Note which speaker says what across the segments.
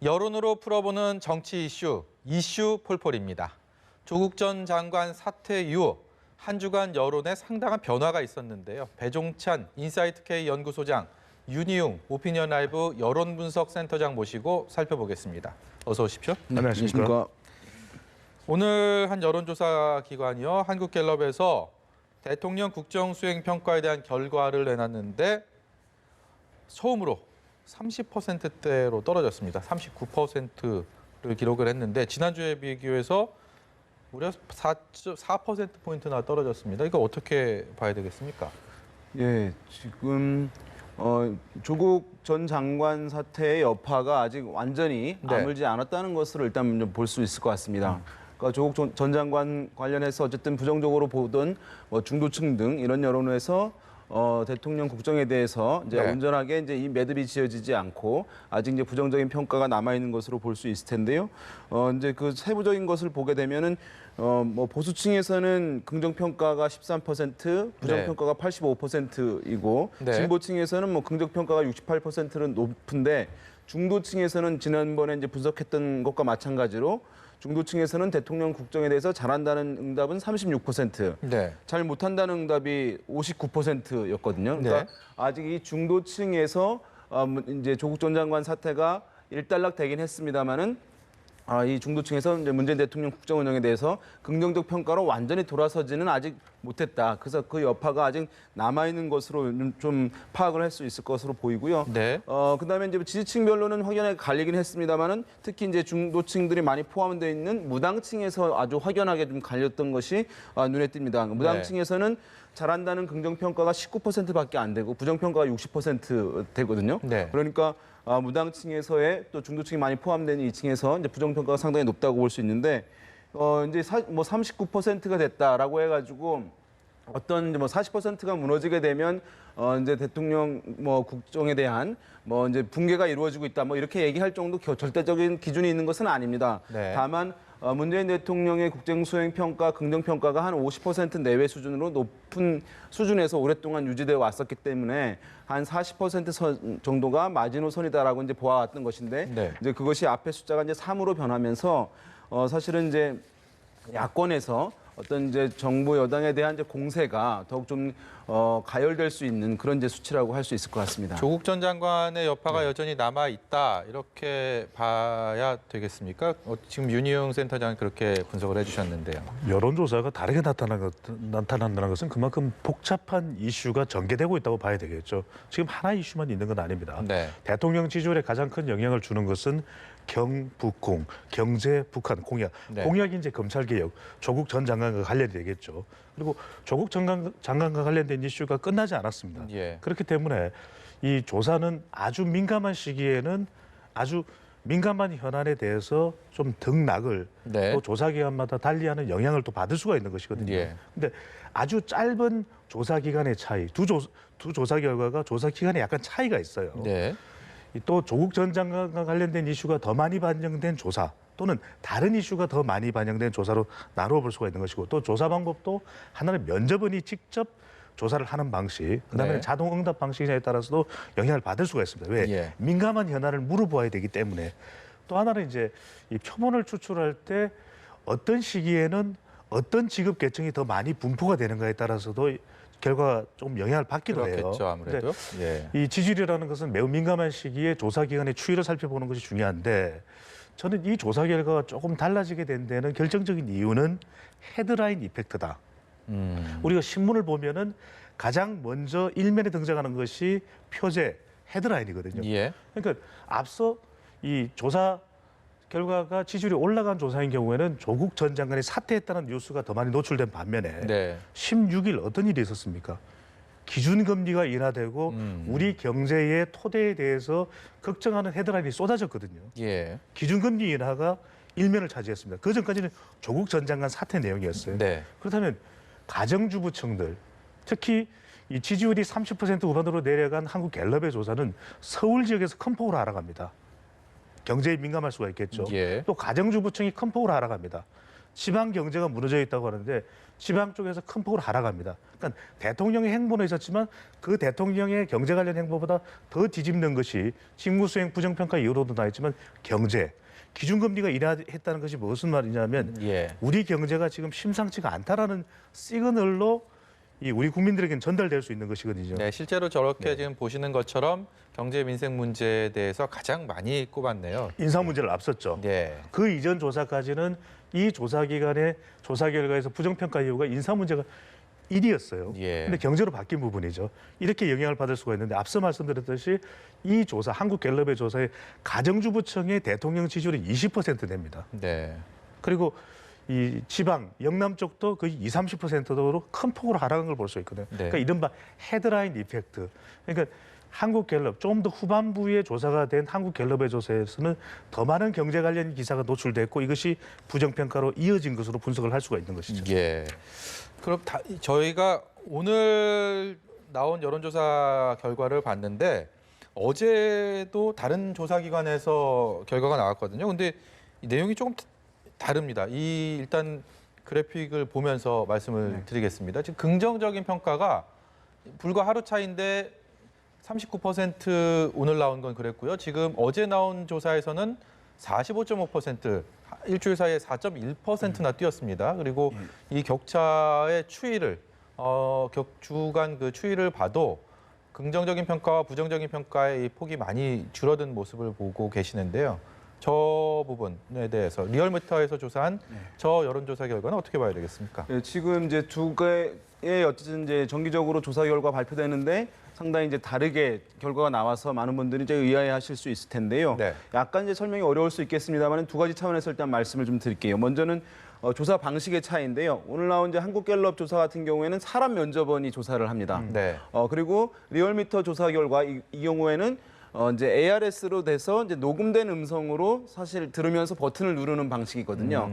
Speaker 1: 여론으로 풀어보는 정치 이슈 폴폴입니다. 조국 전 장관 사퇴 이후 한 주간 여론에 상당한 변화가 있었는데요. 배종찬 인사이트K 연구소장, 윤희웅 오피니언 라이브 여론분석센터장 모시고 살펴보겠습니다. 어서 오십시오.
Speaker 2: 네, 안녕하십니까.
Speaker 1: 오늘 한 여론조사 기관이요. 한국갤럽에서 대통령 국정수행평가에 대한 결과를 내놨는데 처음으로 30%대로 떨어졌습니다. 39%를 기록을 했는데 지난주에 비교해서 무려 4%포인트나 떨어졌습니다. 이거 어떻게 봐야 되겠습니까?
Speaker 2: 예, 지금 조국 전 장관 사태의 여파가 아직 완전히 아물지 않았다는 것을 일단 볼 수 있을 것 같습니다. 그러니까 조국 전 장관 관련해서 어쨌든 부정적으로 보던 중도층 등 이런 여론에서 대통령 국정에 대해서 이제 온전하게 이제 이 매듭이 지어지지 않고 아직 이제 부정적인 평가가 남아 있는 것으로 볼 수 있을 텐데요. 이제 그 세부적인 것을 보게 되면은 보수층에서는 긍정 평가가 13%, 부정 평가가 85%이고 진보층에서는 긍정 평가가 68%는 높은데 중도층에서는 지난번에 이제 분석했던 것과 마찬가지로 중도층에서는 대통령 국정에 대해서 잘한다는 응답은 36%, 잘 못한다는 응답이 59%였거든요. 그러니까 아직 이 중도층에서 이제 조국 전 장관 사태가 일단락되긴 했습니다만은 이 중도층에서 이제 문재인 대통령 국정 운영에 대해서 긍정적 평가로 완전히 돌아서지는 아직 못했다. 그래서 그 여파가 아직 남아 있는 것으로 좀 파악을 할 수 있을 것으로 보이고요. 그다음에 이제 지지층별로는 확연하게 갈리긴 했습니다만은 특히 이제 중도층들이 많이 포함되어 있는 무당층에서 아주 확연하게 좀 갈렸던 것이 눈에 띕니다. 무당층에서는 잘한다는 긍정 평가가 19%밖에 안 되고 부정 평가가 60% 되거든요. 그러니까 무당층에서의 또 중도층이 많이 포함된 이 층에서 이제 부정 평가가 상당히 높다고 볼 수 있는데 이제 39%가 됐다라고 해가지고 어떤 이제 40%가 무너지게 되면 이제 대통령 국정에 대한 이제 붕괴가 이루어지고 있다 이렇게 얘기할 정도 절대적인 기준이 있는 것은 아닙니다. 다만 문재인 대통령의 국정수행 평가, 긍정 평가가 한 50% 내외 수준으로 높은 수준에서 오랫동안 유지되어 왔었기 때문에 한 40% 정도가 마지노선이다라고 이제 보아왔던 것인데 이제 그것이 앞에 숫자가 이제 3으로 변하면서 사실은 이제 야권에서 어떤 이제 정부 여당에 대한 이제 공세가 더욱 좀 가열될 수 있는 그런 이제 수치라고 할 수 있을 것 같습니다.
Speaker 1: 조국 전 장관의 여파가 여전히 남아 있다 이렇게 봐야 되겠습니까? 지금 윤희용 센터장이 그렇게 분석을 해주셨는데요.
Speaker 3: 여론조사가 다르게 나타난다는 것은 그만큼 복잡한 이슈가 전개되고 있다고 봐야 되겠죠. 지금 하나의 이슈만 있는 건 아닙니다. 대통령 지지율에 가장 큰 영향을 주는 것은 경북공, 경제 북한 공약. 공약이 이제 검찰개혁, 조국 전 장관과 관련이 되겠죠. 그리고 조국 장관과 관련된 이슈가 끝나지 않았습니다. 그렇기 때문에 이 조사는 아주 민감한 시기에는 아주 민감한 현안에 대해서 좀 등락을 또 조사 기간마다 달리하는 영향을 또 받을 수가 있는 것이거든요. 근데 아주 짧은 조사 기간의 차이, 두 조사 결과가 조사 기간에 약간 차이가 있어요. 또 조국 전 장관과 관련된 이슈가 더 많이 반영된 조사 또는 다른 이슈가 더 많이 반영된 조사로 나누어 볼 수가 있는 것이고 또 조사 방법도 하나는 면접원이 직접 조사를 하는 방식, 그다음에 자동 응답 방식에 따라서도 영향을 받을 수가 있습니다. 왜? 민감한 현안을 물어보아야 되기 때문에. 또 하나는 이제 이 표본을 추출할 때 어떤 시기에는 어떤 직업 계층이 더 많이 분포가 되는가에 따라서도 결과가 조금 영향을 받기도 해요.
Speaker 1: 아무래도.
Speaker 3: 이 지지율이라는 것은 매우 민감한 시기에 조사 기간의 추이를 살펴보는 것이 중요한데 저는 이 조사 결과가 조금 달라지게 된 데는 결정적인 이유는 헤드라인 이펙트다. 우리가 신문을 보면은 가장 먼저 일면에 등장하는 것이 표제, 헤드라인이거든요. 그러니까 앞서 이 조사 결과가 지지율이 올라간 조사인 경우에는 조국 전 장관이 사퇴했다는 뉴스가 더 많이 노출된 반면에 16일 어떤 일이 있었습니까? 기준금리가 인하되고 우리 경제의 토대에 대해서 걱정하는 헤드라인이 쏟아졌거든요. 기준금리 인하가 일면을 차지했습니다. 그 전까지는 조국 전 장관 사퇴 내용이었어요. 그렇다면 가정주부층들, 특히 이 지지율이 30% 후반으로 내려간 한국갤럽의 조사는 서울 지역에서 큰 폭으로 하락합니다. 경제에 민감할 수가 있겠죠. 또 가정주부층이 큰 폭으로 하락합니다. 지방 경제가 무너져 있다고 하는데 지방 쪽에서 큰 폭으로 하락합니다. 그러니까 대통령의 행보는 있었지만 그 대통령의 경제 관련 행보보다 더 뒤집는 것이 직무수행 부정평가 이후로도 나있지만 경제. 기준금리가 인하했다는 것이 무슨 말이냐면 우리 경제가 지금 심상치가 않다라는 시그널로 이 우리 국민들에게는 전달될 수 있는 것이거든요.
Speaker 1: 네, 실제로 저렇게 지금 보시는 것처럼 경제 민생 문제에 대해서 가장 많이 꼽았네요.
Speaker 3: 인사 문제를 앞섰죠. 그 이전 조사까지는 이 조사 기간의 조사 결과에서 부정평가 이유가 인사 문제가 1위였어요. 근데 경제로 바뀐 부분이죠. 이렇게 영향을 받을 수가 있는데 앞서 말씀드렸듯이 이 조사, 한국갤럽의 조사에 가정주부층의 대통령 지지율이 20% 됩니다. 그리고 이 지방, 영남 쪽도 거의 20, 30%로 큰 폭으로 하락한 걸 볼 수 있거든요. 그러니까 이른바 헤드라인 이펙트. 그러니까 한국갤럽, 좀 더 후반부에 조사가 된 한국갤럽의 조사에서는 더 많은 경제 관련 기사가 노출됐고 이것이 부정평가로 이어진 것으로 분석을 할 수가 있는 것이죠.
Speaker 1: 그럼 저희가 오늘 나온 여론조사 결과를 봤는데 어제도 다른 조사기관에서 결과가 나왔거든요. 근데 이 내용이 조금 다릅니다. 일단 그래픽을 보면서 말씀을 드리겠습니다. 지금 긍정적인 평가가 불과 하루 차인데 39% 오늘 나온 건 그랬고요. 지금 어제 나온 조사에서는 45.5%, 일주일 사이에 4.1%나 뛰었습니다. 그리고 이 격차의 추이를 주간 그 추이를 봐도 긍정적인 평가와 부정적인 평가의 이 폭이 많이 줄어든 모습을 보고 계시는데요. 저 부분에 대해서 리얼미터에서 조사한 저 여론조사 결과는 어떻게 봐야 되겠습니까?
Speaker 2: 지금 이제 두 개의 어쨌든 이제 정기적으로 조사 결과 발표되는데 상당히 이제 다르게 결과가 나와서 많은 분들이 이제 의아해하실 수 있을 텐데요. 약간 이제 설명이 어려울 수 있겠습니다만 두 가지 차원에서 일단 말씀을 좀 드릴게요. 먼저는 조사 방식의 차이인데요. 오늘 나온 이제 한국갤럽 조사 같은 경우에는 사람 면접원이 조사를 합니다. 그리고 리얼미터 조사 결과 이 경우에는 이제 ARS로 돼서 이제 녹음된 음성으로 사실 들으면서 버튼을 누르는 방식이거든요.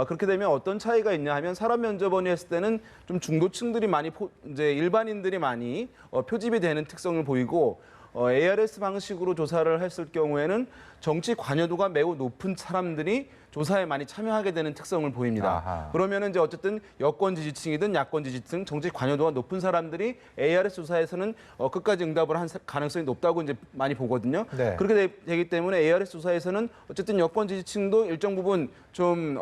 Speaker 2: 그렇게 되면 어떤 차이가 있냐 하면 사람 면접원이 했을 때는 좀 중도층들이 많이 이제 일반인들이 많이 표집이 되는 특성을 보이고 ARS 방식으로 조사를 했을 경우에는 정치 관여도가 매우 높은 사람들이 조사에 많이 참여하게 되는 특성을 보입니다. 그러면은 이제 어쨌든 여권 지지층이든 야권 지지층, 정치 관여도가 높은 사람들이 ARS 조사에서는 끝까지 응답을 한 가능성이 높다고 이제 많이 보거든요. 그렇게 되기 때문에 ARS 조사에서는 어쨌든 여권 지지층도 일정 부분 좀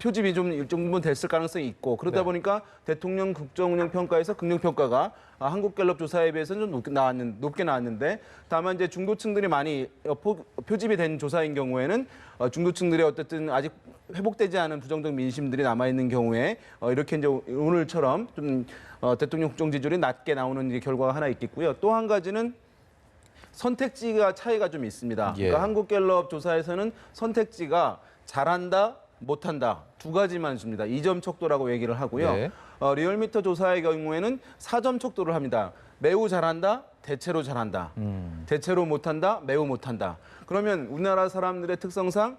Speaker 2: 표집이 좀 일정 부분 됐을 가능성이 있고 그러다 보니까 대통령 국정운영 평가에서 긍정평가가 한국갤럽 조사에 비해서는 좀 높게 나왔는데 다만 이제 중도층들이 많이 표집이 된 조사인 경우에는 중도층들이 어쨌든 아직 회복되지 않은 부정적 민심들이 남아 있는 경우에 이렇게 이제 오늘처럼 좀 대통령 국정 지지율이 낮게 나오는 이제 결과가 하나 있겠고요. 또 한 가지는 선택지가 차이가 좀 있습니다. 그러니까 한국갤럽 조사에서는 선택지가 잘한다, 못한다 두 가지만 줍니다. 2점 척도라고 얘기를 하고요. 리얼미터 조사의 경우에는 4점 척도를 합니다. 매우 잘한다, 대체로 잘한다. 대체로 못한다, 매우 못한다. 그러면 우리나라 사람들의 특성상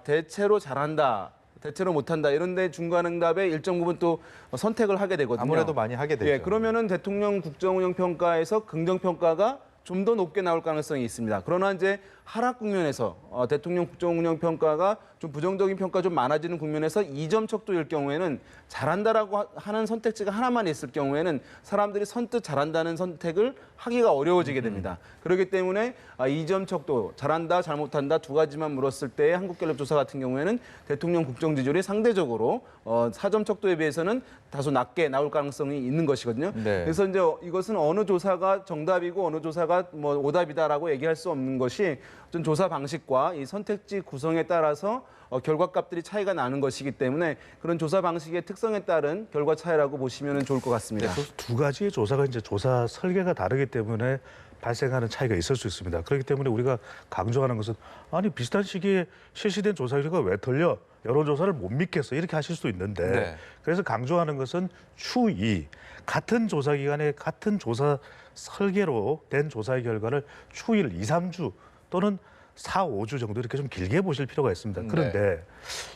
Speaker 2: 대체로 잘한다, 대체로 못한다 이런 데 중간 응답에 일정 부분 또 선택을 하게 되거든요.
Speaker 1: 아무래도 많이 하게 되죠.
Speaker 2: 그러면은 대통령 국정운영 평가에서 긍정평가가 좀 더 높게 나올 가능성이 있습니다. 그러나 이제 하락 국면에서 대통령 국정운영 평가가 좀 부정적인 평가 좀 많아지는 국면에서 2점 척도일 경우에는 잘한다라고 하는 선택지가 하나만 있을 경우에는 사람들이 선뜻 잘한다는 선택을 하기가 어려워지게 됩니다. 그렇기 때문에 2점 척도, 잘한다, 잘못한다 두 가지만 물었을 때 한국갤럽 조사 같은 경우에는 대통령 국정 지지율이 상대적으로 4점 척도에 비해서는 다소 낮게 나올 가능성이 있는 것이거든요. 그래서 이제 이것은 어느 조사가 정답이고 어느 조사가 뭐 오답이다라고 얘기할 수 없는 것이 어떤 조사 방식과 이 선택지 구성에 따라서 결과값들이 차이가 나는 것이기 때문에 그런 조사 방식의 특성에 따른 결과 차이라고 보시면 좋을 것 같습니다.
Speaker 3: 두 가지의 조사가 이제 조사 설계가 다르기 때문에 발생하는 차이가 있을 수 있습니다. 그렇기 때문에 우리가 강조하는 것은 아니 비슷한 시기에 실시된 조사 결과가 왜 틀려? 여론조사를 못 믿겠어 이렇게 하실 수 있는데 그래서 강조하는 것은 추이 같은 조사 기간에 같은 조사 설계로 된 조사의 결과를 추이를 2, 3주 또는 4, 5주 정도 이렇게 좀 길게 보실 필요가 있습니다. 그런데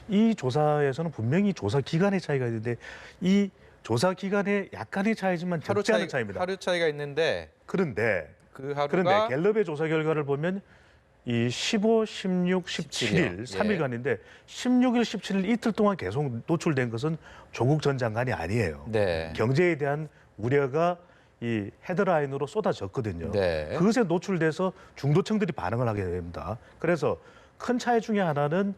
Speaker 3: 이 조사에서는 분명히 조사 기간의 차이가 있는데 이 조사 기간에 약간의 차이지만 적지 않은 차이입니다.
Speaker 1: 하루 차이가 있는데
Speaker 3: 그런데
Speaker 1: 그 하루가
Speaker 3: 갤럽의 조사 결과를 보면 이 15, 16, 17일 3일간인데 16일, 17일 이틀 동안 계속 노출된 것은 조국 전 장관이 아니에요.
Speaker 1: 네.
Speaker 3: 경제에 대한 우려가 이 헤드라인으로 쏟아졌거든요.
Speaker 1: 네.
Speaker 3: 그것에 노출돼서 중도층들이 반응을 하게 됩니다. 그래서 큰 차이 중에 하나는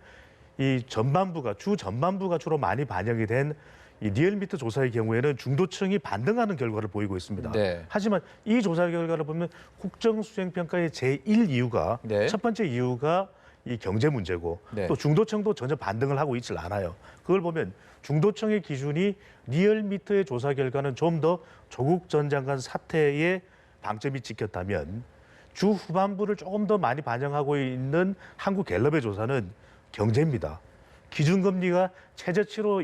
Speaker 3: 이 전반부가 주 전반부가 주로 많이 반영이 된 이 리얼미터 조사의 경우에는 중도층이 반등하는 결과를 보이고 있습니다. 네. 하지만 이 조사 결과를 보면 국정수행평가의 제1 이유가
Speaker 1: 네.
Speaker 3: 첫 번째 이유가 이 경제 문제고
Speaker 1: 네.
Speaker 3: 또 중도층도 전혀 반등을 하고 있질 않아요. 그걸 보면 중도층의 기준이 리얼미터의 조사 결과는 좀 더 조국 전 장관 사태에 방점이 찍혔다면 주 후반부를 조금 더 많이 반영하고 있는 한국갤럽의 조사는 경제입니다. 기준금리가 최저치로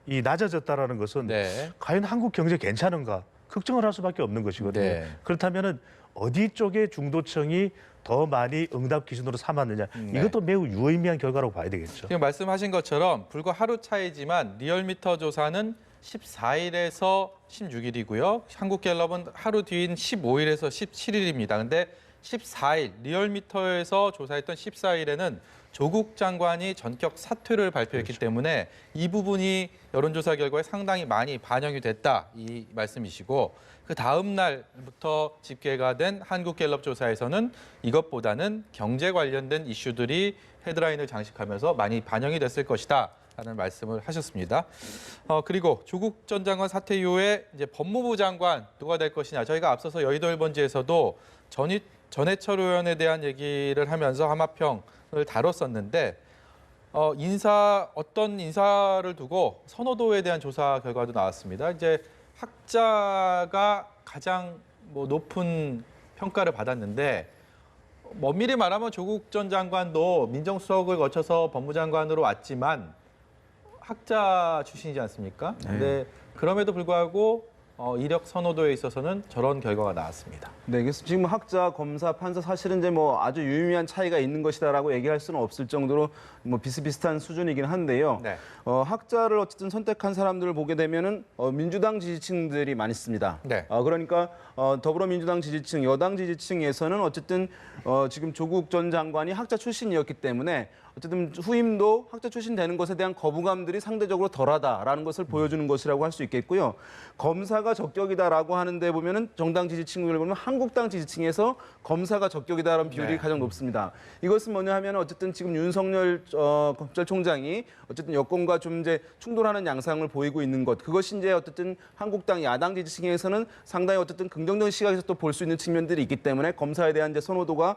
Speaker 3: 이 낮아졌다라는 것은 네. 과연 한국 경제 괜찮은가 걱정을 할 수밖에 없는 것이거든요. 네. 그렇다면 어디 쪽에 중도층이 더 많이 응답 기준으로 삼았느냐 이것도 매우 유의미한 결과라고 봐야 되겠죠.
Speaker 1: 지금 말씀하신 것처럼 불과 하루 차이지만 리얼미터 조사는 14일에서 16일이고요. 한국갤럽은 하루 뒤인 15일에서 17일입니다. 근데 14일 리얼미터에서 조사했던 14일에는 조국 장관이 전격 사퇴를 발표했기 그렇죠. 때문에 이 부분이 여론조사 결과에 상당히 많이 반영이 됐다 이 말씀이시고 그 다음 날부터 집계가 된 한국갤럽 조사에서는 이것보다는 경제 관련된 이슈들이 헤드라인을 장식하면서 많이 반영이 됐을 것이다. 라는 말씀을 하셨습니다. 그리고 조국 전 장관 사퇴 이후에 이제 법무부 장관 누가 될 것이냐. 저희가 앞서서 여의도 1번지에서도 전해철 의원에 대한 얘기를 하면서 하마평을 다뤘었는데 어떤 인사를 두고 선호도에 대한 조사 결과도 나왔습니다. 이제 학자가 가장 높은 평가를 받았는데 엄밀히 말하면 조국 전 장관도 민정수석을 거쳐서 법무장관으로 왔지만 학자 출신이지 않습니까? 근데 그럼에도 불구하고 이력 선호도에 있어서는 저런 결과가 나왔습니다.
Speaker 2: 네, 그래서 지금 학자, 검사, 판사 사실은 이제 아주 유의미한 차이가 있는 것이다라고 얘기할 수는 없을 정도로 비슷비슷한 수준이긴 한데요. 네. 학자를 어쨌든 선택한 사람들을 보게 되면은 민주당 지지층들이 많이 있습니다. 네. 그러니까 더불어민주당 지지층, 여당 지지층에서는 어쨌든 지금 조국 전 장관이 학자 출신이었기 때문에 어쨌든 후임도 학자 출신 되는 것에 대한 거부감들이 상대적으로 덜하다라는 것을 보여주는 것이라고 할 수 있겠고요. 검사가 적격이다라고 하는데 보면은 정당 지지층을 보면 한국당 지지층에서 검사가 적격이다라는 비율이 네. 가장 높습니다. 이것은 뭐냐 하면 어쨌든 지금 윤석열 검찰총장이 어쨌든 여권과 좀 이제 충돌하는 양상을 보이고 있는 것. 그것이 이제 어쨌든 한국당 야당 지지층에서는 상당히 어쨌든 긍정적인 시각에서 또 볼 수 있는 측면들이 있기 때문에 검사에 대한 이제 선호도가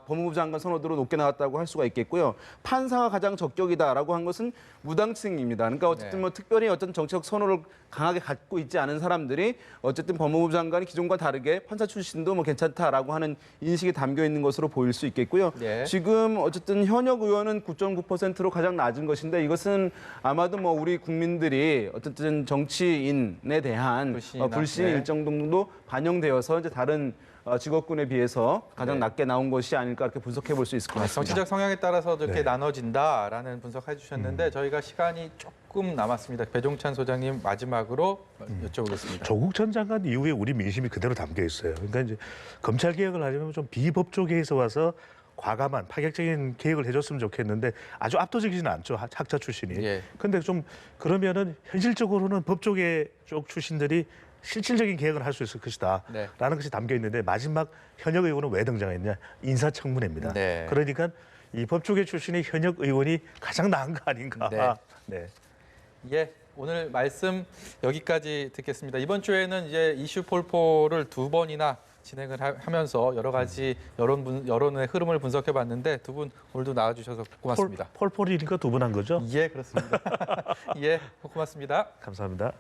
Speaker 2: 법무부 장관 선호도로 높게 나왔다고 할 수가 있겠고요. 판사가 가장 적격이다라고 한 것은 무당층입니다. 그러니까 어쨌든 특별히 어떤 정치적 선호를 강하게 갖고 있지 않은 사람들이 어쨌든 법무부 장관이 기존과 다르게 판사 출신도 괜찮다라고 하는 인식이 담겨 있는 것으로 보일 수 있겠고요. 네. 지금 어쨌든 현역 의원은 9.9%로 가장 낮은 것인데 이것은 아마도 우리 국민들이 어쨌든 정치인에 대한 불신이 네. 일정 정도 반영되어서 이제 다른 직업군에 비해서 가장 낮게 나온 것이 아닐까 이렇게 분석해 볼 수 있을 것 같습니다.
Speaker 1: 정치적 성향에 따라서 이렇게 나눠진다라는 분석해 주셨는데 저희가 시간이 조금 남았습니다. 배종찬 소장님 마지막으로 여쭤보겠습니다.
Speaker 3: 조국 전 장관 이후에 우리 민심이 그대로 담겨 있어요. 그러니까 이제 검찰 개혁을 하려면 좀 비법조계에서 와서 과감한 파격적인 개혁을 해줬으면 좋겠는데 아주 압도적이지는 않죠. 학자 출신이. 그런데 좀 그러면은 현실적으로는 법조계 쪽 출신들이 실질적인 계획을 할 수 있을 것이다 라는 것이 담겨 있는데 마지막 현역 의원은 왜 등장했냐? 인사청문회입니다. 네. 그러니까 이 법조계 출신의 현역 의원이 가장 나은 거 아닌가.
Speaker 1: 네. 예, 오늘 말씀 여기까지 듣겠습니다. 이번 주에는 이제 이슈 폴포를 2번이나 진행을 하면서 여러 가지 여론의 흐름을 분석해 봤는데 두 분 오늘도 나와주셔서 고맙습니다.
Speaker 3: 폴폴이니까 2번 한 거죠?
Speaker 1: 예, 그렇습니다. 예, 고맙습니다.
Speaker 3: 감사합니다.